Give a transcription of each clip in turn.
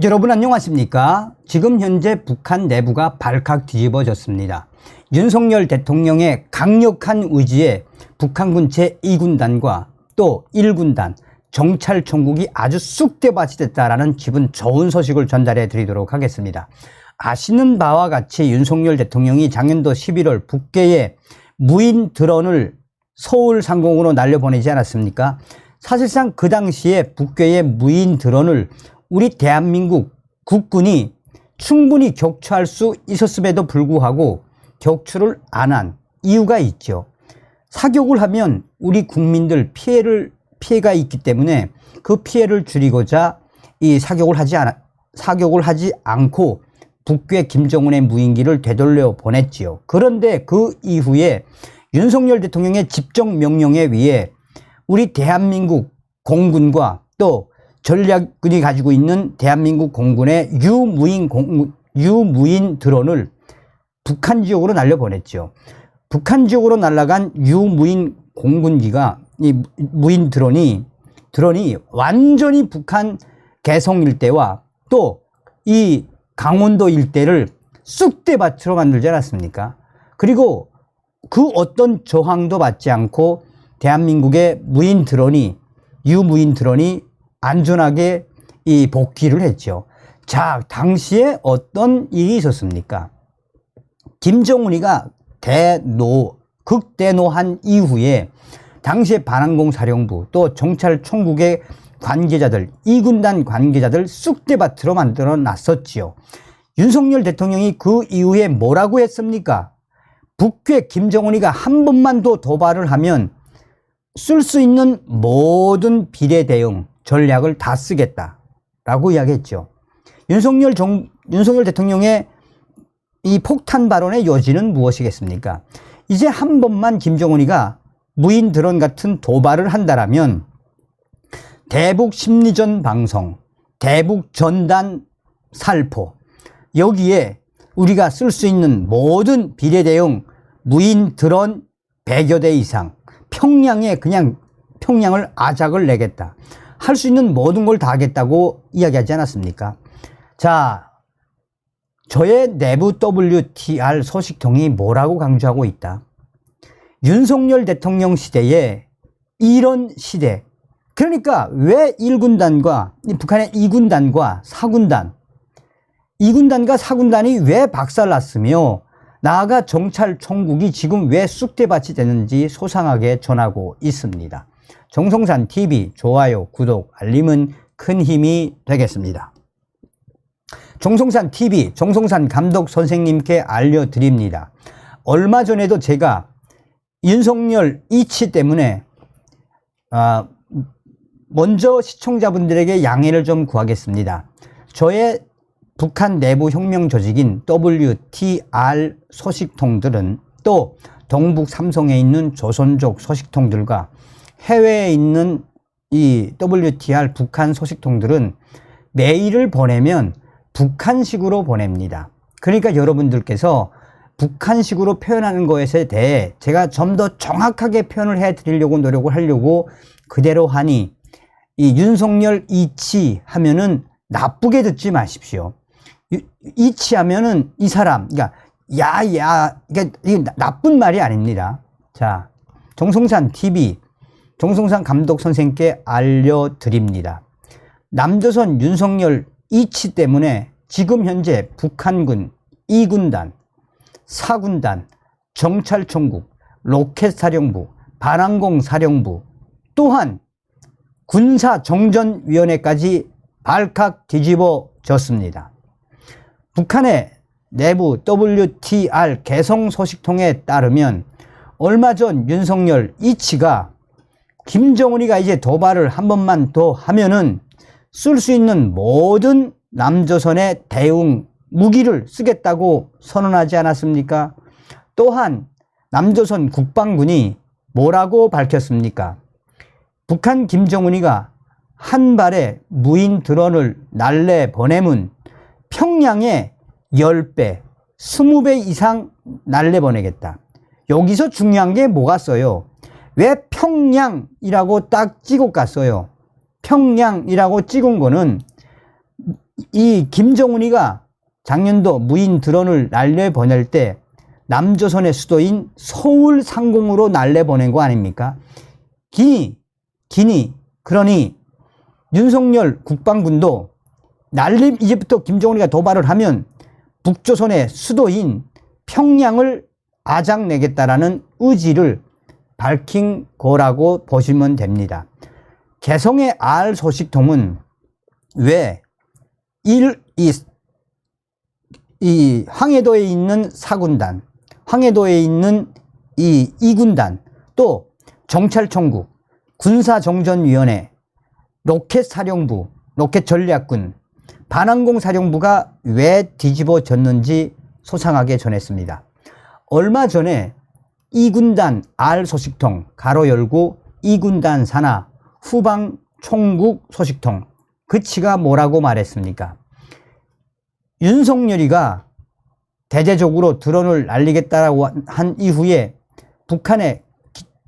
여러분 안녕하십니까? 지금 현재 북한 내부가 발칵 뒤집어졌습니다. 윤석열 대통령의 강력한 의지에 북한군 제2군단과 또 1군단 정찰총국이 아주 쑥대밭이 됐다라는 기분 좋은 소식을 전달해 드리도록 하겠습니다. 아시는 바와 같이 윤석열 대통령이 작년도 11월 북괴에 무인 드론을 서울 상공으로 날려보내지 않았습니까? 사실상 그 당시에 북괴의 무인 드론을 우리 대한민국 국군이 충분히 격추할 수 있었음에도 불구하고 격추를 안 한 이유가 있죠. 사격을 하면 우리 국민들 피해가 있기 때문에 그 피해를 줄이고자 이 사격을 하지 않고 북괴 김정은의 무인기를 되돌려 보냈지요. 그런데 그 이후에 윤석열 대통령의 집정 명령에 의해 우리 대한민국 공군과 또 전략군이 가지고 있는 대한민국 공군의 유무인 드론을 북한 지역으로 날려보냈죠. 북한 지역으로 날아간 유무인 공군기가 이 무인 드론이 완전히 북한 개성 일대와 또 이 강원도 일대를 쑥대밭으로 만들지 않았습니까? 그리고 그 어떤 저항도 받지 않고 대한민국의 유무인 드론이 안전하게 이 복귀를 했죠. 자, 당시에 어떤 일이 있었습니까? 김정은이가 극대노한 이후에 당시에 반항공사령부 또 정찰총국의 관계자들, 2군단 관계자들 쑥대밭으로 만들어 놨었지요. 윤석열 대통령이 그 이후에 뭐라고 했습니까? 북괴 김정은이가 한 번만 더 도발을 하면 쓸 수 있는 모든 비례 대응 전략을 다 쓰겠다라고 이야기했죠. 윤석열 대통령의 이 폭탄 발언의 요지는 무엇이겠습니까? 이제 한 번만 김정은이가 무인 드론 같은 도발을 한다라면 대북 심리전 방송, 대북 전단 살포, 여기에 우리가 쓸 수 있는 모든 비례 대응 무인 드론 100여 대 이상 평양을 아작을 내겠다. 할 수 있는 모든 걸 다 하겠다고 이야기하지 않았습니까? 자, 저의 내부 WTR 소식통이 뭐라고 강조하고 있다? 윤석열 대통령 시대에 이런 시대, 그러니까 왜 1군단과 북한의 2군단과 4군단이 왜 박살났으며 나아가 정찰총국이 지금 왜 쑥대밭이 되는지 소상하게 전하고 있습니다. 정성산TV 좋아요, 구독, 알림은 큰 힘이 되겠습니다. 정성산TV, 정성산 감독 선생님께 알려드립니다. 얼마 전에도 제가 윤석열 이치 때문에 먼저 시청자분들에게 양해를 좀 구하겠습니다. 저의 북한 내부 혁명 조직인 WTR 소식통들은 또 동북 삼성에 있는 조선족 소식통들과 해외에 있는 이 WTR 북한 소식통들은 메일을 보내면 북한식으로 보냅니다. 그러니까 여러분들께서 북한식으로 표현하는 것에 대해 제가 좀 더 정확하게 표현을 해 드리려고 노력을 하려고 그대로 하니 이 윤석열 이치 하면은 나쁘게 듣지 마십시오. 이치 하면은 이 사람, 그러니까 이게 나쁜 말이 아닙니다. 자, 정성산TV, 정성산 감독 선생님께 알려드립니다. 남조선 윤석열 이치 때문에 지금 현재 북한군 2군단, 4군단, 정찰총국, 로켓사령부, 반항공사령부, 또한 군사정전위원회까지 발칵 뒤집어졌습니다. 북한의 내부 WTR 개성 소식통에 따르면 얼마 전 윤석열 이치가 김정은이가 이제 도발을 한 번만 더 하면은 쓸 수 있는 모든 남조선의 대응 무기를 쓰겠다고 선언하지 않았습니까? 또한 남조선 국방군이 뭐라고 밝혔습니까? 북한 김정은이가 한 발의 무인 드론을 날려보내면 평양에 10배, 20배 이상 날려보내겠다. 여기서 중요한 게 뭐가 써요? 왜 평양이라고 딱 찍어 갔어요? 평양이라고 찍은 거는 이 김정은이가 작년도 무인 드론을 날려보낼 때 남조선의 수도인 서울 상공으로 날려보낸 거 아닙니까? 그러니 윤석열 국방군도 이제부터 김정은이가 도발을 하면 북조선의 수도인 평양을 아작내겠다라는 의지를 밝힌 거라고 보시면 됩니다. 개성의 알 소식통은 왜 이 황해도에 있는 4군단, 황해도에 있는 이 2군단, 또 정찰총국, 군사정전위원회, 로켓사령부, 로켓전략군, 반항공사령부가 왜 뒤집어졌는지 소상하게 전했습니다. 얼마 전에 2군단 알 소식통 가로 열고 2군단 산하 후방 총국 소식통 그치가 뭐라고 말했습니까? 윤석열이가 대대적으로 드론을 날리겠다라고 한 이후에 북한의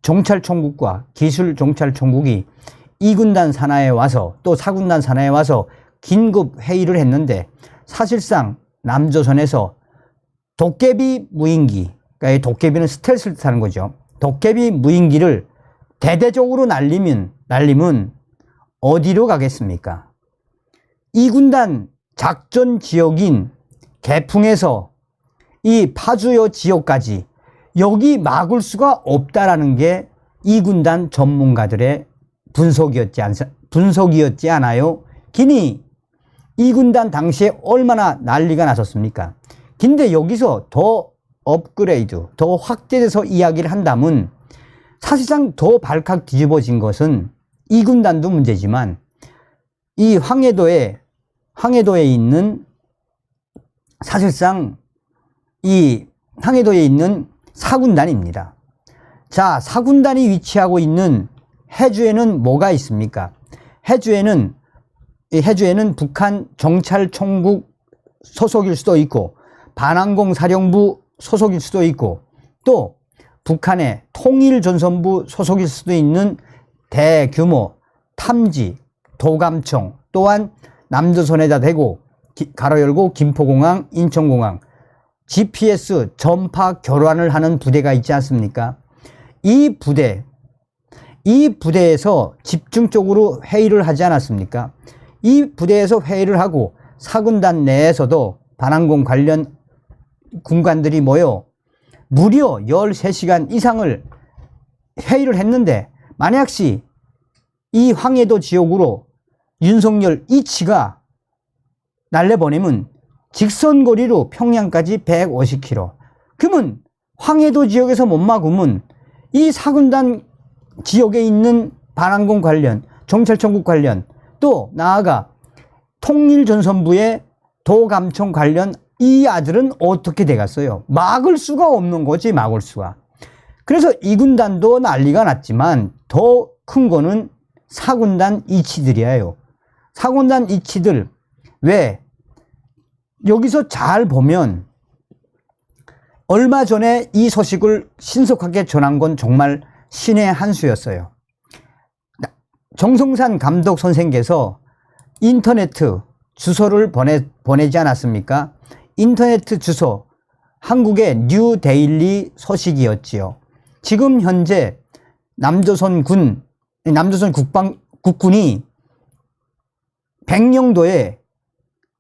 정찰총국과 기술정찰총국이 2군단 산하에 와서 또 4군단 산하에 와서 긴급 회의를 했는데 사실상 남조선에서 도깨비 무인기, 그러니까 도깨비는 스텔스를 타는 거죠. 도깨비 무인기를 대대적으로 날리면 어디로 가겠습니까? 2군단 작전 지역인 개풍에서 이 파주요 지역까지 여기 막을 수가 없다라는 게 2군단 전문가들의 분석이었지 않아요? 기니 2군단 당시에 얼마나 난리가 났었습니까? 근데 여기서 더 업그레이드, 더 확대돼서 이야기를 한다면 사실상 더 발칵 뒤집어진 것은 2군단도 문제지만 이 황해도에 있는 사실상 이 황해도에 있는 4군단입니다. 자, 4군단이 위치하고 있는 해주에는 뭐가 있습니까? 해주에는 북한 정찰총국 소속일 수도 있고 반항공사령부 소속일 수도 있고 또 북한의 통일전선부 소속일 수도 있는 대규모 탐지, 도감청 또한 남조선에다 대고 가로 열고 김포공항, 인천공항 GPS 전파 교란을 하는 부대가 있지 않습니까? 이 부대에서 집중적으로 회의를 하지 않았습니까? 이 부대에서 회의를 하고 4군단 내에서도 반항공 관련 군관들이 모여 무려 13시간 이상을 회의를 했는데 만약시 이 황해도 지역으로 윤석열 이치가 날려보내면 직선거리로 평양까지 150km. 그러면 황해도 지역에서 못 막으면 이 4군단 지역에 있는 반항공 관련, 정찰총국 관련, 또 나아가 통일전선부의 도감청 관련 이 아들은 어떻게 돼갔어요? 막을 수가 없는 거지, 막을 수가. 그래서 2군단도 난리가 났지만 더 큰 거는 4군단 이치들이에요. 4군단 이치들. 왜? 여기서 잘 보면 얼마 전에 이 소식을 신속하게 전한 건 정말 신의 한 수였어요. 정성산 감독 선생께서 인터넷 주소를 보내지 않았습니까? 인터넷 주소, 한국의 뉴데일리 소식이었지요. 지금 현재 남조선 국군이 백령도에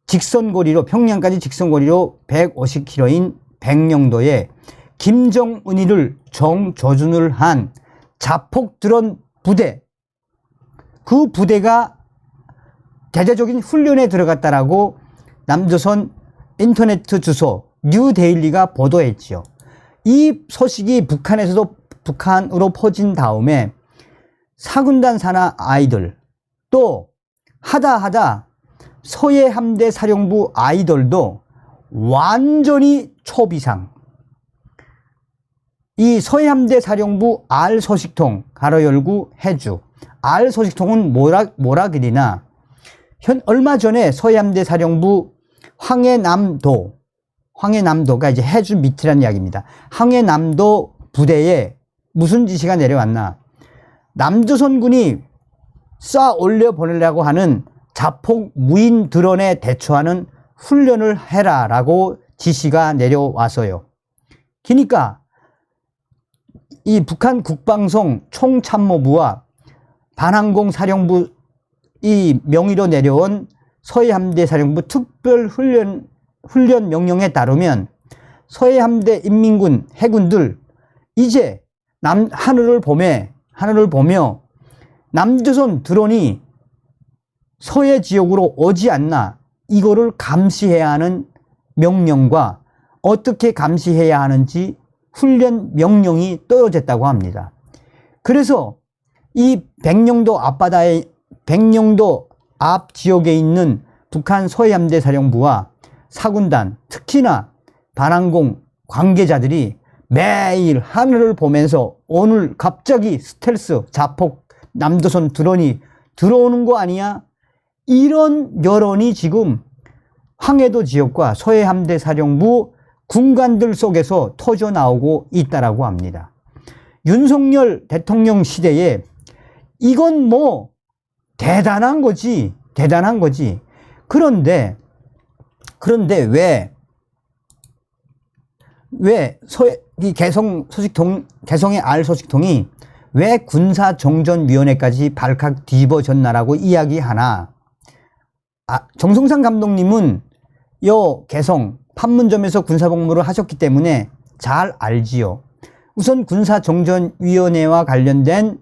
직선거리로 평양까지 직선거리로 150km인 백령도에 김정은이를 정조준을 한 자폭 드론 부대, 그 부대가 대대적인 훈련에 들어갔다라고 남조선 인터넷 주소 뉴데일리가 보도했지요. 이 소식이 북한으로 퍼진 다음에 4군단 산하 아이들 또 하다 서해함대 사령부 아이들도 완전히 초비상. 이 서해함대 사령부 알 소식통 가로 열고 해주 알 소식통은 뭐라 그리나 얼마 전에 서해함대 사령부 황해남도가 이제 해주 밑이라는 이야기입니다. 황해남도 부대에 무슨 지시가 내려왔나? 남조선군이 쏴 올려 보내려고 하는 자폭 무인 드론에 대처하는 훈련을 해라라고 지시가 내려와서요. 그러니까 이 북한 국방성 총참모부와 반항공 사령부 이 명의로 내려온 서해함대 사령부 특별 훈련 명령에 따르면 서해함대 인민군 해군들 이제 하늘을 보며 남조선 드론이 서해 지역으로 오지 않나 이거를 감시해야 하는 명령과 어떻게 감시해야 하는지 훈련 명령이 떨어졌다고 합니다. 그래서 이 백령도 앞 지역에 있는 북한 서해함대 사령부와 사군단, 특히나 반항공 관계자들이 매일 하늘을 보면서 오늘 갑자기 스텔스 자폭 남조선 드론이 들어오는 거 아니야? 이런 여론이 지금 황해도 지역과 서해함대 사령부 군관들 속에서 터져 나오고 있다라고 합니다. 윤석열 대통령 시대에 이건 뭐 대단한 거지. 그런데 왜 이 개성의 알 소식통이 왜 군사정전위원회까지 발칵 뒤집어졌나라고 이야기하나? 정성상 감독님은 요 개성 판문점에서 군사복무를 하셨기 때문에 잘 알지요. 우선 군사정전위원회와 관련된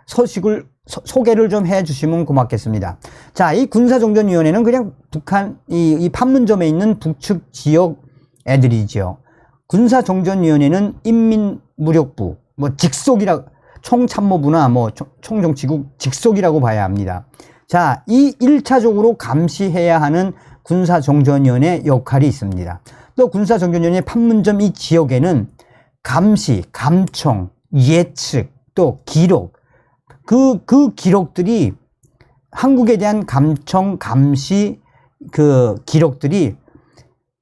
소식을 소개를 좀 해주시면 고맙겠습니다. 자, 이 군사정전위원회는 그냥 북한 이 판문점에 있는 북측 지역 애들이죠. 군사정전위원회는 인민무력부, 뭐 직속이라 총참모부나 뭐 총정치국 직속이라고 봐야 합니다. 자, 이 1차적으로 감시해야 하는 군사정전위원회 역할이 있습니다. 또 군사정전위원회 판문점 이 지역에는 감시, 감청, 예측, 또 기록, 그 기록들이 한국에 대한 감청, 감시 그 기록들이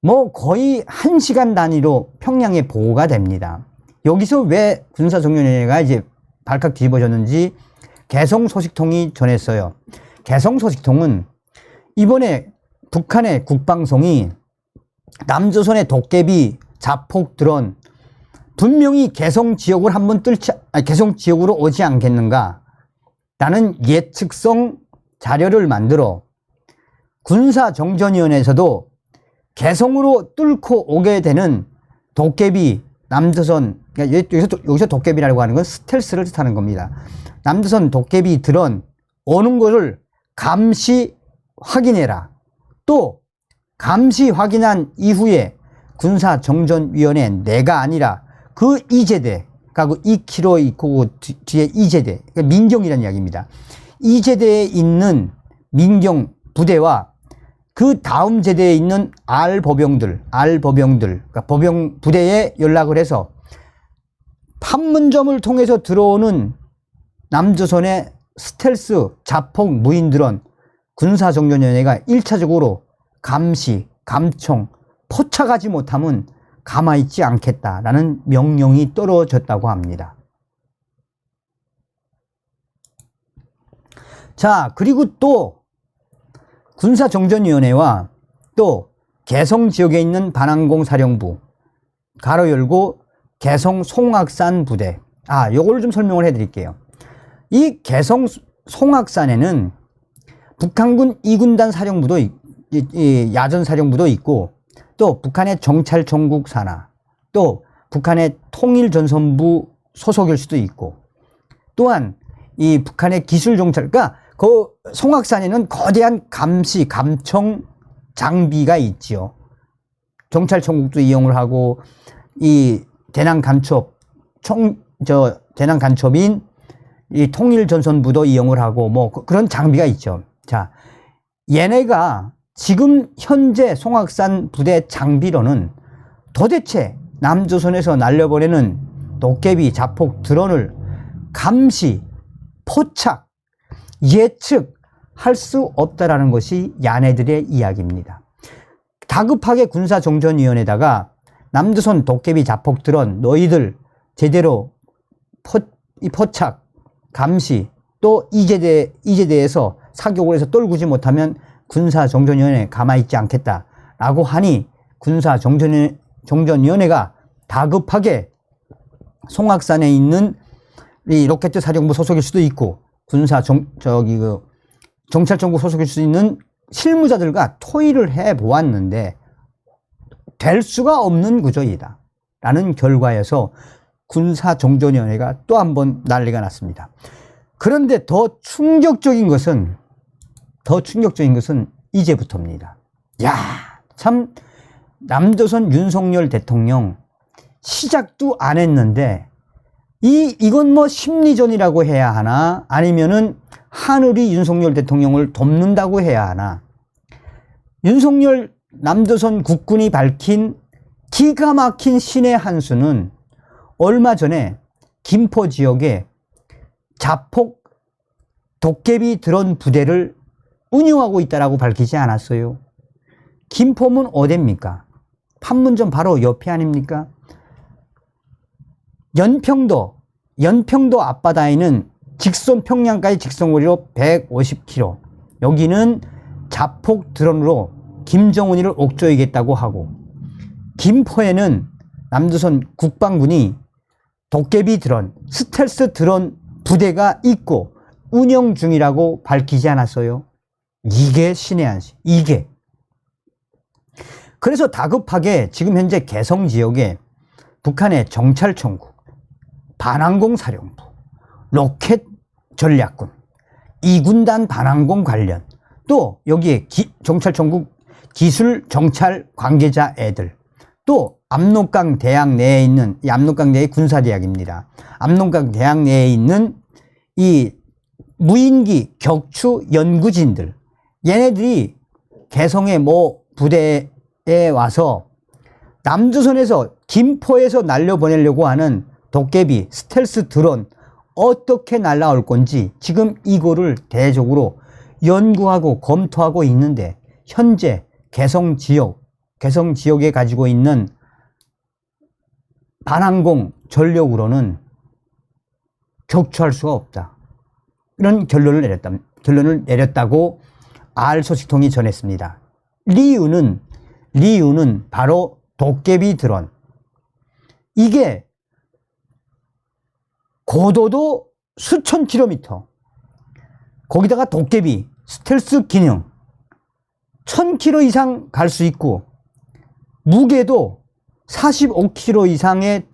뭐 거의 1시간 단위로 평양에 보고가 됩니다. 여기서 왜 군사정전위원회가 이제 발칵 뒤집어졌는지 개성 소식통이 전했어요. 개성 소식통은 이번에 북한의 국방성이 남조선의 도깨비 자폭 드론 분명히 개성 지역을 한번 개성 지역으로 오지 않겠는가? 라는 예측성 자료를 만들어 군사정전위원회에서도 개성으로 뚫고 오게 되는 도깨비 남조선, 그러니까 여기서 도깨비라고 하는 건 스텔스를 뜻하는 겁니다. 남조선 도깨비 드론 오는 것을 감시 확인해라. 또 감시 확인한 이후에 군사정전위원회 내가 아니라 그 이제대, 그리고 2km 있고 뒤에 이제대, 그러니까 민경이라는 이야기입니다. 이제대에 있는 민경 부대와 그 다음 제대에 있는 알보병들, 그러니까 보병 부대에 연락을 해서 판문점을 통해서 들어오는 남조선의 스텔스 자폭 무인 드론 군사정전위원회가 1차적으로 감시, 감청, 포착하지 못하면 가만히 있지 않겠다라는 명령이 떨어졌다고 합니다. 자, 그리고 또 군사정전위원회와 또 개성 지역에 있는 반항공 사령부 가로 열고 개성 송악산 부대, 요걸 좀 설명을 해 드릴게요. 이 개성 송악산에는 북한군 2군단 사령부도 야전 사령부도 있고 또 북한의 정찰총국 산하, 또 북한의 통일전선부 소속일 수도 있고, 또한 이 북한의 기술정찰, 그러니까 그 송악산에는 거대한 감시, 감청 장비가 있지요. 정찰총국도 이용을 하고 이 대남 간첩인 이 통일전선부도 이용을 하고 뭐 그런 장비가 있죠. 자, 얘네가 지금 현재 송악산 부대 장비로는 도대체 남조선에서 날려보내는 도깨비 자폭 드론을 감시, 포착, 예측할 수 없다라는 것이 야네들의 이야기입니다. 다급하게 군사정전위원회에다가 남조선 도깨비 자폭 드론 너희들 제대로 포착, 감시, 또 이제대에서 사격을 해서 떨구지 못하면 군사정전위원회 가만히 있지 않겠다라고 하니 군사정전위원회가 다급하게 송악산에 있는 이 로켓 사령부 소속일 수도 있고 정찰총국 소속일 수 있는 실무자들과 토의를 해 보았는데 될 수가 없는 구조이다 라는 결과에서 군사정전위원회가 또 한 번 난리가 났습니다. 그런데 더 충격적인 것은 이제부터입니다. 야, 참 남조선 윤석열 대통령 시작도 안 했는데 이건 뭐 심리전이라고 해야 하나 아니면은 하늘이 윤석열 대통령을 돕는다고 해야 하나. 윤석열 남조선 국군이 밝힌 기가 막힌 신의 한 수는 얼마 전에 김포 지역에 자폭 도깨비 드론 부대를 운영하고 있다라고 밝히지 않았어요. 김포면 어디입니까? 판문점 바로 옆이 아닙니까? 연평도 앞바다에 있는 직선 평양까지 직선거리로 150km. 여기는 자폭 드론으로 김정은이를 옥죄이겠다고 하고, 김포에는 남조선 국방군이 도깨비 드론, 스텔스 드론 부대가 있고 운영 중이라고 밝히지 않았어요. 이게 신의 한 수. 이게. 그래서 다급하게 지금 현재 개성 지역에 북한의 정찰총국, 반항공 사령부, 로켓 전략군, 2군단 반항공 관련, 또 여기에 정찰총국 기술 정찰 관계자 애들, 또 압록강 대학 내에 있는, 이 압록강 내의 군사대학입니다. 압록강 대학 내에 있는 이 무인기 격추 연구진들, 얘네들이 개성의 모 부대에 와서 남조선에서 김포에서 날려보내려고 하는 도깨비 스텔스 드론 어떻게 날아올 건지 지금 이거를 대적으로 연구하고 검토하고 있는데, 현재 개성 지역에 가지고 있는 반항공 전력으로는 격추할 수가 없다. 이런 결론을 내렸다고 알 소식통이 전했습니다. 이유는 바로 도깨비 드론. 이게 고도도 수천 킬로미터, 거기다가 도깨비 스텔스 기능 1000km 이상 갈 수 있고, 무게도 45kg 이상의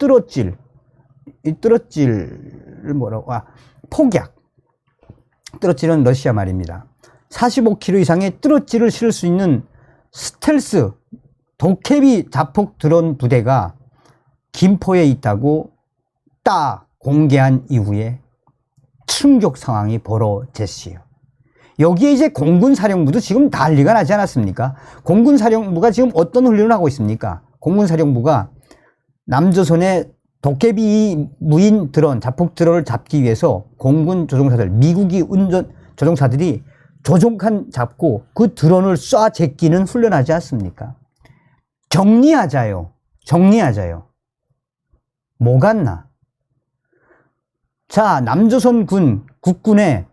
폭약. 뚜렷질은 러시아 말입니다. 45kg 이상의 뚜렷질을 실을 수 있는 스텔스 도깨비 자폭 드론 부대가 김포에 있다고 딱 공개한 이후에 충격 상황이 벌어졌어요. 여기에 이제 공군사령부도 지금 난리가 나지 않았습니까? 공군사령부가 지금 어떤 훈련을 하고 있습니까? 공군사령부가 남조선의 도깨비 무인 드론, 자폭 드론을 잡기 위해서 공군 조종사들, 미국이 조종사들이 조종칸 잡고 그 드론을 쏴 제끼는 훈련하지 않습니까? 정리하자요. 뭐 같나? 자, 남조선 국군의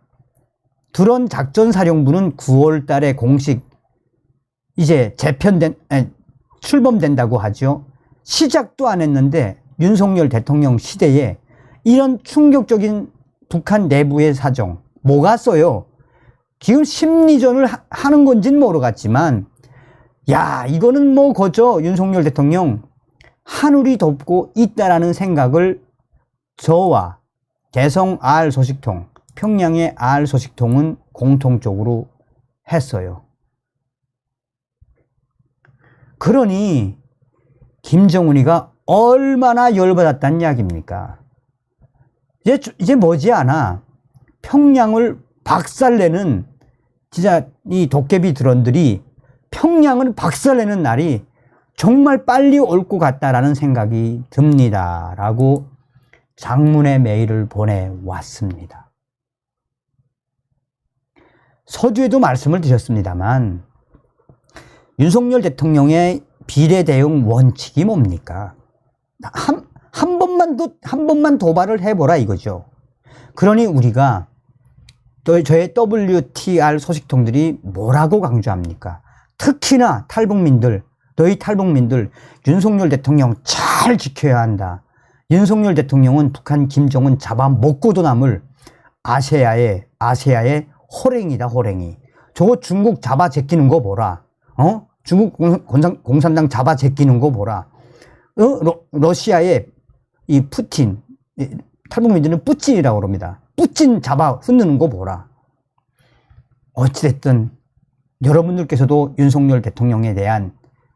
드론 작전사령부는 9월 달에 공식 이제 출범된다고 하죠. 시작도 안 했는데 윤석열 대통령 시대에 이런 충격적인 북한 내부의 사정, 뭐가 써요? 지금 심리전을 하는 건지는 모르겠지만, 야, 이거는 뭐 거저 윤석열 대통령 하늘이 돕고 있다라는 생각을 저와 개성 알 소식통, 평양의 알 소식통은 공통적으로 했어요. 그러니 김정은이가 얼마나 열받았다는 이야기입니까? 이제 머지않아 평양을 박살내는, 진짜 이 도깨비 드론들이 평양을 박살내는 날이 정말 빨리 올 것 같다라는 생각이 듭니다. 라고 장문의 메일을 보내왔습니다. 서두에도 말씀을 드렸습니다만, 윤석열 대통령의 비례대응 원칙이 뭡니까? 한 번만 도발을 해보라 이거죠. 그러니 우리가 또 저의 WTR 소식통들이 뭐라고 강조합니까? 특히나 탈북민들, 너희 탈북민들 윤석열 대통령 잘 지켜야 한다. 윤석열 대통령은 북한 김정은 잡아먹고도 남을 아시아의 호랭이다, 호랭이. 저거 중국 잡아 제끼는 거 보라. 중국 공산당 잡아 제끼는 거 보라. 러시아의 이 푸틴, 탈북민들은 뿌찐이라고 그럽니다. 뿌찐 잡아 흔드는 거 보라. 어찌됐든 여러분들께서도 윤석열 대통령에 대한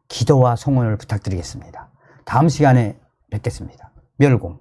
기도와 성원을 부탁드리겠습니다. 다음 시간에 뵙겠습니다. 멸공.